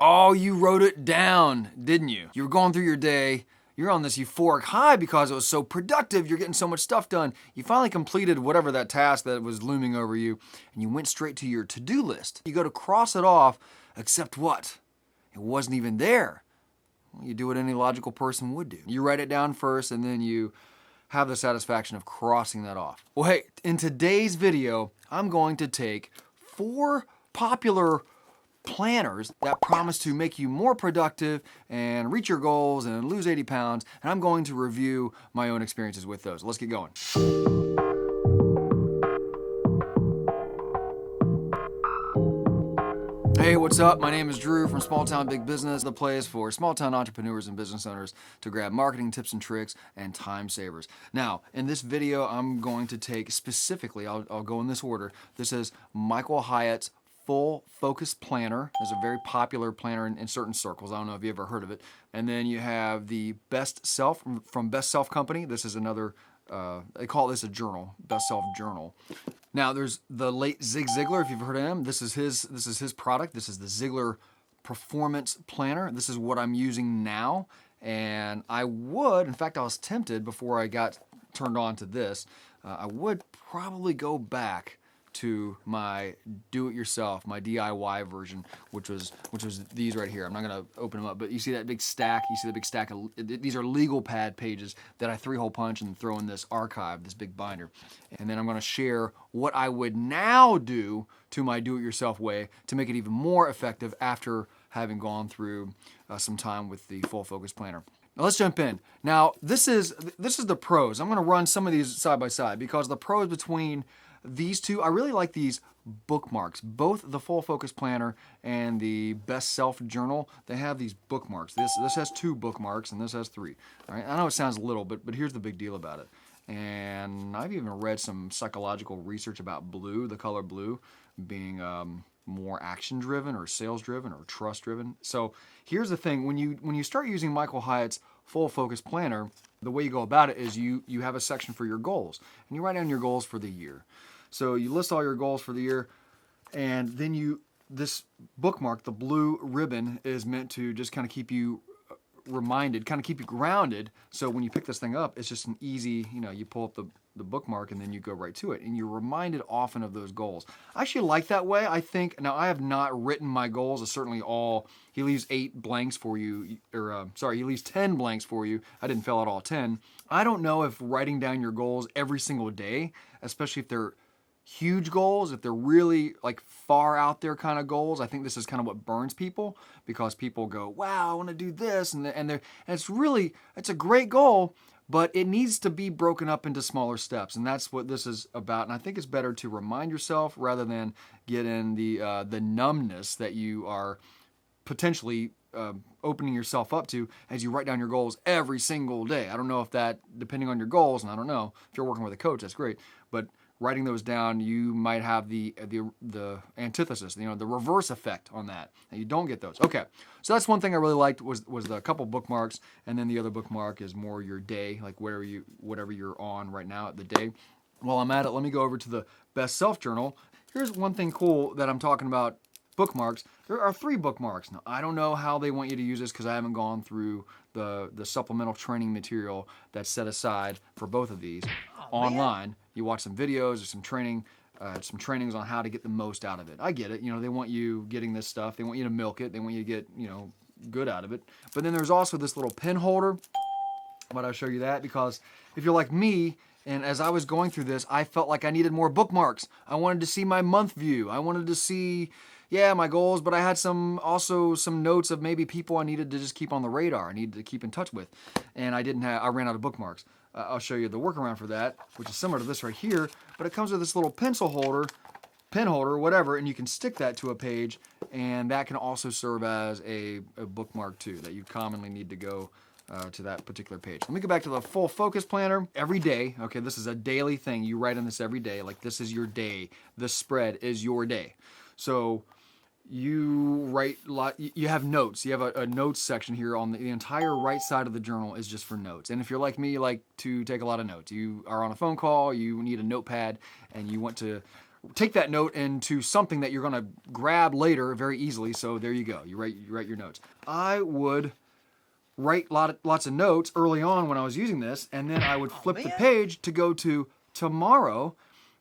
Oh, you wrote it down, didn't you? You were going through your day. You're on this euphoric high because it was so productive. You're getting so much stuff done. You finally completed whatever that task that was looming over you, and you went straight to your to-do list. You go to cross it off, except what? It wasn't even there. Well, you do what any logical person would do. You write it down first, and then you have the satisfaction of crossing that off. Well, hey, in today's video, I'm going to take 4 popular planners that promise to make you more productive and reach your goals and lose 80 pounds, and I'm going to review my own experiences with those. Let's get going. Hey, what's up? My name is Drew from Small Town Big Business, the place for small town entrepreneurs and business owners to grab marketing tips and tricks and time savers. Now, in this video, I'm going to take specifically, I'll go in this order. This is Michael Hyatt's Full Focus Planner. It's a very popular planner in certain circles. I don't know if you ever heard of it. And then you have the BestSelf from BestSelf Company. This is another, they call this a journal, BestSelf Journal. Now there's the late Zig Ziglar, if you've heard of him. This is his product. This is the Ziglar Performance Planner. This is what I'm using now. And in fact, I was tempted before I got turned on to this, I would probably go back to my do-it-yourself, my DIY version, which was these right here. I'm not gonna open them up, but you see that big stack? You see the big stack of, these are legal pad pages that I 3-hole punch and throw in this archive, this big binder. And then I'm gonna share what I would now do to my do-it-yourself way to make it even more effective after having gone through some time with the Full Focus Planner. Now let's jump in. Now this is the pros. I'm gonna run some of these side by side because the pros between these two, I really like these bookmarks. Both the Full Focus Planner and the BestSelf Journal, they have these bookmarks. This has 2 bookmarks and this has 3. All right? I know it sounds little, but here's the big deal about it. And I've even read some psychological research about blue, the color blue, being more action-driven or sales-driven or trust-driven. So here's the thing. When you start using Michael Hyatt's Full Focus Planner, the way you go about it is you have a section for your goals. And you write down your goals for the year. So you list all your goals for the year, and then this bookmark, the blue ribbon, is meant to just kind of keep you reminded, kind of keep you grounded. So when you pick this thing up, it's just an easy, you pull up the bookmark and then you go right to it. And you're reminded often of those goals. I actually like that way. I think, now I have not written my goals. It's certainly he leaves 8 blanks for you, he leaves 10 blanks for you. I didn't fill out all 10. I don't know if writing down your goals every single day, especially if they're huge goals, if they're really like far out there kind of goals, I think this is kind of what burns people, because people go, wow, I want to do this, and it's a great goal, but it needs to be broken up into smaller steps, and that's what this is about. And I think it's better to remind yourself rather than get in the numbness that you are potentially opening yourself up to as you write down your goals every single day. I don't know if that, depending on your goals, and I don't know if you're working with a coach, that's great, but writing those down, you might have the antithesis, the reverse effect on that, and you don't get those. Okay, so that's one thing I really liked was the couple bookmarks, and then the other bookmark is more your day, like whatever you're on right now at the day. While I'm at it, let me go over to the BestSelf Journal. Here's one thing cool that I'm talking about. Bookmarks. There are 3 bookmarks. Now, I don't know how they want you to use this because I haven't gone through the supplemental training material that's set aside for both of these online. Man. You watch some videos or some trainings on how to get the most out of it. I get it. They want you getting this stuff. They want you to milk it. They want you to get, good out of it. But then there's also this little pen holder. But I'll show you that because if you're like me, and as I was going through this, I felt like I needed more bookmarks. I wanted to see my month view. I wanted to see, my goals, but I had some notes of maybe people I needed to just keep on the radar. I needed to keep in touch with. And I ran out of bookmarks. I'll show you the workaround for that, which is similar to this right here, but it comes with this little pencil holder, pen holder, whatever, and you can stick that to a page, and that can also serve as a bookmark too, that you commonly need to go to that particular page. Let me go back to the Full Focus Planner. Every day, okay, this is a daily thing. You write on this every day, like this is your day. This spread is your day. So you have notes. You have a notes section here on the entire right side of the journal is just for notes. And if you're like me, you like to take a lot of notes. You are on a phone call, you need a notepad, and you want to take that note into something that you're gonna grab later very easily. So there you go. You write your notes. I would write lots of notes early on when I was using this, and then I would flip the page to go to tomorrow,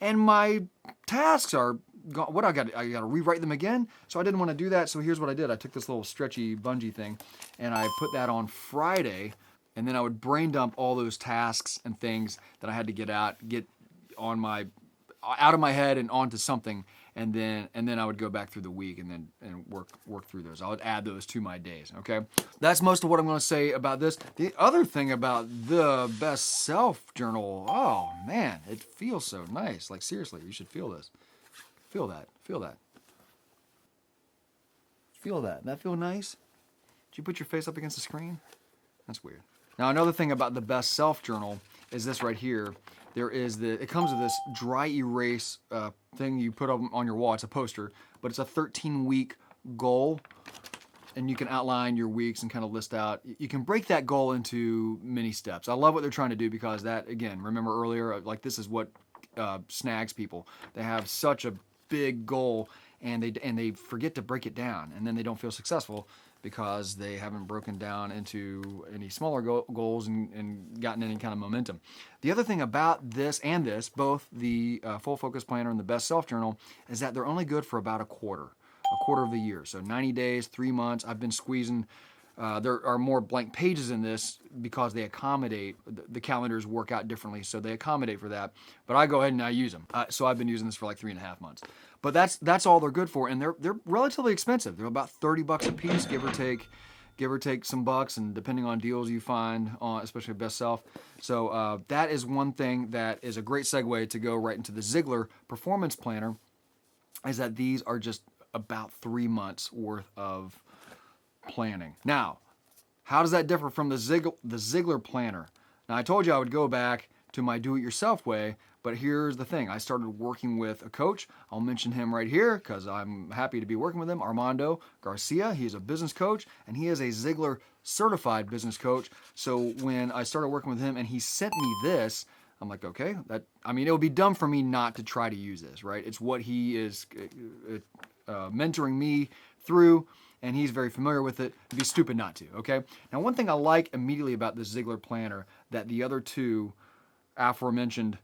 and my tasks are gone. What I got to rewrite them again. So I didn't want to do that. So here's what I did. I took this little stretchy bungee thing, and I put that on Friday, and then I would brain dump all those tasks and things that I had to get out of my head and onto something, and then I would go back through the week and work through those. I would add those to my days. Okay, that's most of what I'm going to say about this. The other thing about the Best Self journal, oh man, it feels so nice. Like seriously, you should feel this. Feel that. Feel that. Feel that. That feel nice? Did you put your face up against the screen? That's weird. Now another thing about the Best Self journal is this right here. It comes with this dry erase thing you put on your wall. It's a poster, but it's a 13-week goal, and you can outline your weeks and kind of list out. You can break that goal into many steps. I love what they're trying to do because that, again, remember earlier, like this is what snags people. They have such a big goal, and they forget to break it down, and then they don't feel successful because they haven't broken down into any smaller goals and gotten any kind of momentum. The other thing about this and this, both the Full Focus Planner and the Best Self Journal, is that they're only good for about a quarter of the year. So 90 days, 3 months. I've been squeezing. There are more blank pages in this because they accommodate, the calendars work out differently, so they accommodate for that. But I go ahead and I use them. So I've been using this for like 3.5 months. But that's all they're good for, and they're relatively expensive. They're about $30 a piece, give or take some bucks, and depending on deals you find on, especially Best Self. So that is one thing that is a great segue to go right into the Ziglar Performance Planner, is that these are just about 3 months worth of planning. Now, how does that differ from the Ziglar Planner? Now, I told you I would go back to my do-it-yourself way, but here's the thing. I started working with a coach. I'll mention him right here because I'm happy to be working with him, Armando Garcia. He's a business coach, and he is a Ziglar certified business coach. So when I started working with him and he sent me this, I'm like, okay, it would be dumb for me not to try to use this, right? It's what he is mentoring me through, and he's very familiar with it. It'd be stupid not to, okay? Now, one thing I like immediately about this Ziglar Planner that the other two aforementioned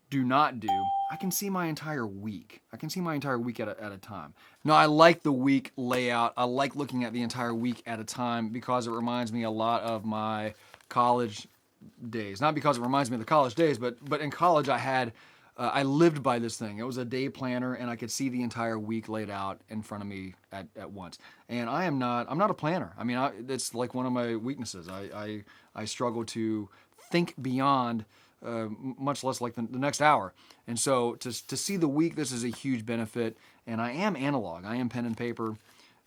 do not do, I can see my entire week. I can see my entire week at a time. Now, I like the week layout. I like looking at the entire week at a time because it reminds me a lot of my college days. Not because it reminds me of the college days, but in college I lived by this thing. It was a day planner, and I could see the entire week laid out in front of me at once. And I'm not a planner. It's like one of my weaknesses. I struggle to think beyond much less like the next hour. And so to see the week, this is a huge benefit. And I am analog. I am pen and paper,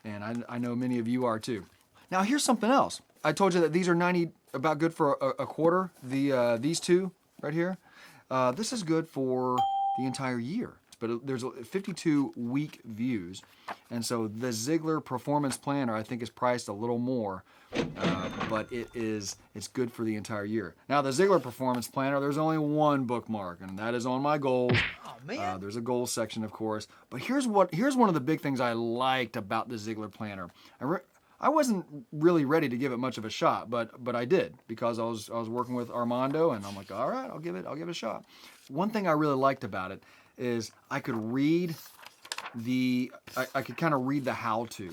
and I know many of you are too. Now here's something else. I told you that these are about good for a quarter. These two right here. This is good for the entire year. But there's 52 week views, and so the Ziglar Performance Planner I think is priced a little more, but it's good for the entire year. Now the Ziglar Performance Planner, there's only one bookmark, and that is on my goals. Oh man! There's a goals section, of course, but here's one of the big things I liked about the Ziglar Planner. I wasn't really ready to give it much of a shot, but I did because I was working with Armando, and I'm like, all right, I'll give it a shot. One thing I really liked about it is I could read I could kind of read the how-to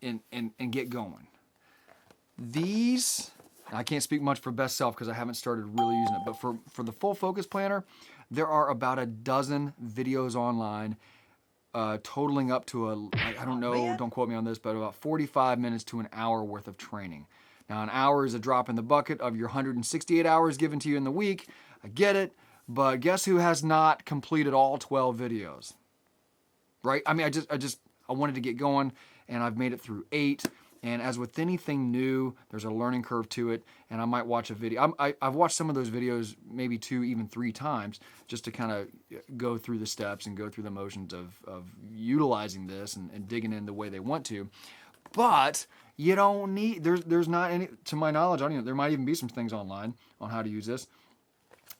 and get going. These, I can't speak much for Best Self because I haven't started really using it, but for the Full Focus Planner, there are about a dozen videos online totaling up to I don't know, don't quote me on this, but about 45 minutes to an hour worth of training. Now, an hour is a drop in the bucket of your 168 hours given to you in the week. I get it. But guess who has not completed all 12 videos? Right? I wanted to get going, and I've made it through 8. And as with anything new, there's a learning curve to it, and I might watch a video. I've watched some of those videos maybe 2, even 3 times just to kind of go through the steps and go through the motions of utilizing this and digging in the way they want to. But you don't need, there's not any, to my knowledge, there might even be some things online on how to use this,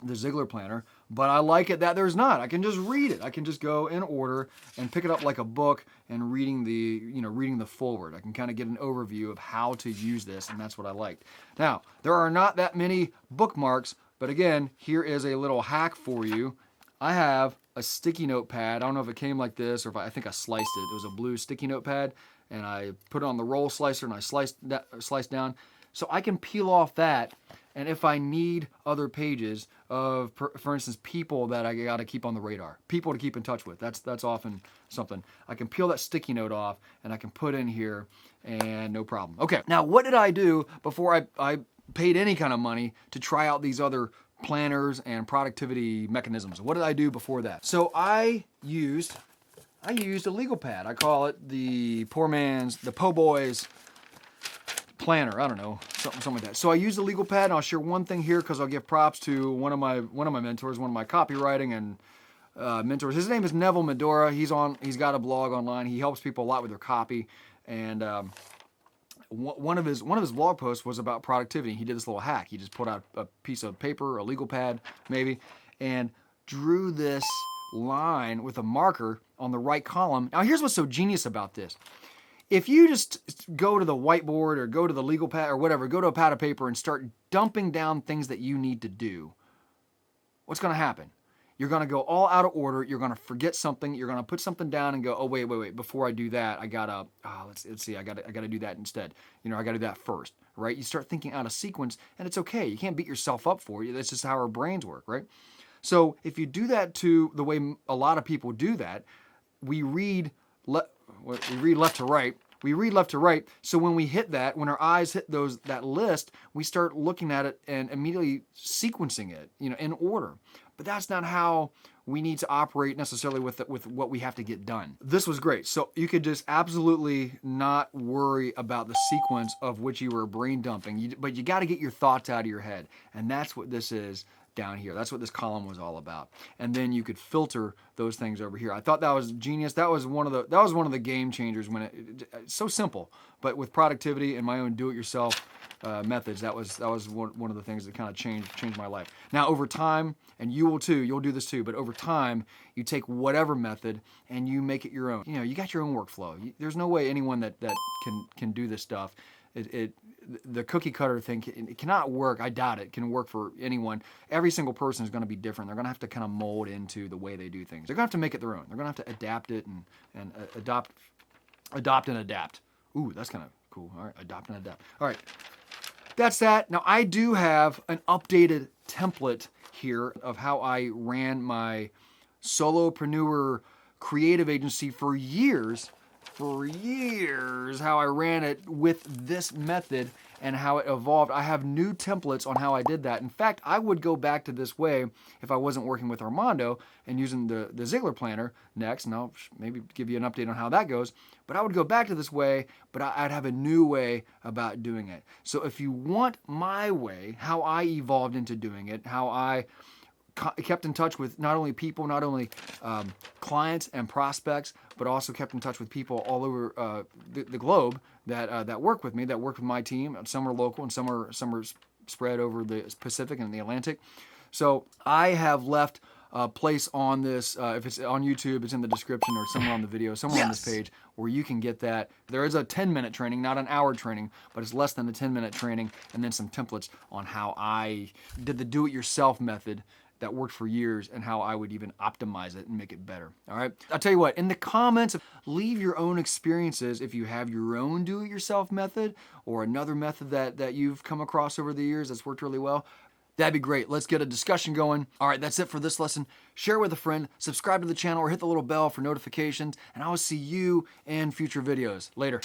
the Ziglar Planner, But I like it that there's not. I can just read it. I can just go in order and pick it up like a book and reading the forward. I can kind of get an overview of how to use this, and that's what I liked. Now, there are not that many bookmarks, but again, here is a little hack for you. I have a sticky note pad. I don't know if it came like this or if I think I sliced it. It was a blue sticky note pad, and I put it on the roll slicer and I sliced down. So I can peel off that, and if I need other pages of, for instance, people that I got to keep on the radar, people to keep in touch with, that's often something. I can peel that sticky note off, and I can put in here, and no problem. Okay, now what did I do before I paid any kind of money to try out these other planners and productivity mechanisms? What did I do before that? So I used a legal pad. I call it the po' boy's planner. I don't know, something like that. So I use the legal pad, and I'll share one thing here because I'll give props to one of my mentors, one of my copywriting and mentors. His name is Neville Medora. He's got a blog online. He helps people a lot with their copy, and one of his blog posts was about productivity. He did this little hack. He just put out a piece of paper, a legal pad maybe, and drew this line with a marker on the right column. Now here's what's so genius about this. If you just go to the whiteboard or go to the legal pad or whatever, go to a pad of paper and start dumping down things that you need to do, what's going to happen? You're going to go all out of order. You're going to forget something. You're going to put something down and go, oh, wait. Before I do that, I got to, let's see, I got to do that instead. I got to do that first, right? You start thinking out of sequence, and it's okay. You can't beat yourself up for it. That's just how our brains work, right? So if you do that to the way a lot of people do that, we read left to right. We read left to right. So when we hit that, when our eyes hit that list, we start looking at it and immediately sequencing it, in order. But that's not how we need to operate necessarily with what we have to get done. This was great. So you could just absolutely not worry about the sequence of which you were brain dumping, but you got to get your thoughts out of your head. And that's what this is down here. That's what this column was all about. And then you could filter those things over here. I thought that was genius. That was one of the game changers when it's so simple, but with productivity and my own do-it-yourself methods, that was one of the things that kind of changed my life. Now over time, and you will too, you'll do this too, but over time, you take whatever method and you make it your own. You got your own workflow. There's no way anyone that can do this stuff. The cookie cutter thing, it cannot work. I doubt it can work for anyone. Every single person is going to be different. They're going to have to kind of mold into the way they do things. They're going to have to make it their own. They're going to have to adapt it and adopt and adapt. Ooh, that's kind of cool. All right, adopt and adapt. All right, that's that. Now I do have an updated template here of how I ran my solopreneur creative agency for years, how I ran it with this method and how it evolved. I have new templates on how I did that. In fact, I would go back to this way if I wasn't working with Armando and using the Ziglar planner next, and I'll maybe give you an update on how that goes. But I would go back to this way, but I'd have a new way about doing it. So if you want my way, how I evolved into doing it, how I kept in touch with not only people, not only clients and prospects, but also kept in touch with people all over the globe that work with me, that work with my team. Some are local and some are spread over the Pacific and the Atlantic. So I have left a place on this, if it's on YouTube, it's in the description or somewhere on the video, somewhere on this page where you can get that. There is a 10-minute training, not an hour training, but it's less than the 10-minute training, and then some templates on how I did the do-it-yourself method that worked for years and how I would even optimize it and make it better. All right. I'll tell you what, in the comments, leave your own experiences if you have your own do-it-yourself method or another method that you've come across over the years that's worked really well. That'd be great. Let's get a discussion going. All right, that's it for this lesson. Share with a friend, subscribe to the channel, or hit the little bell for notifications, and I will see you in future videos. Later.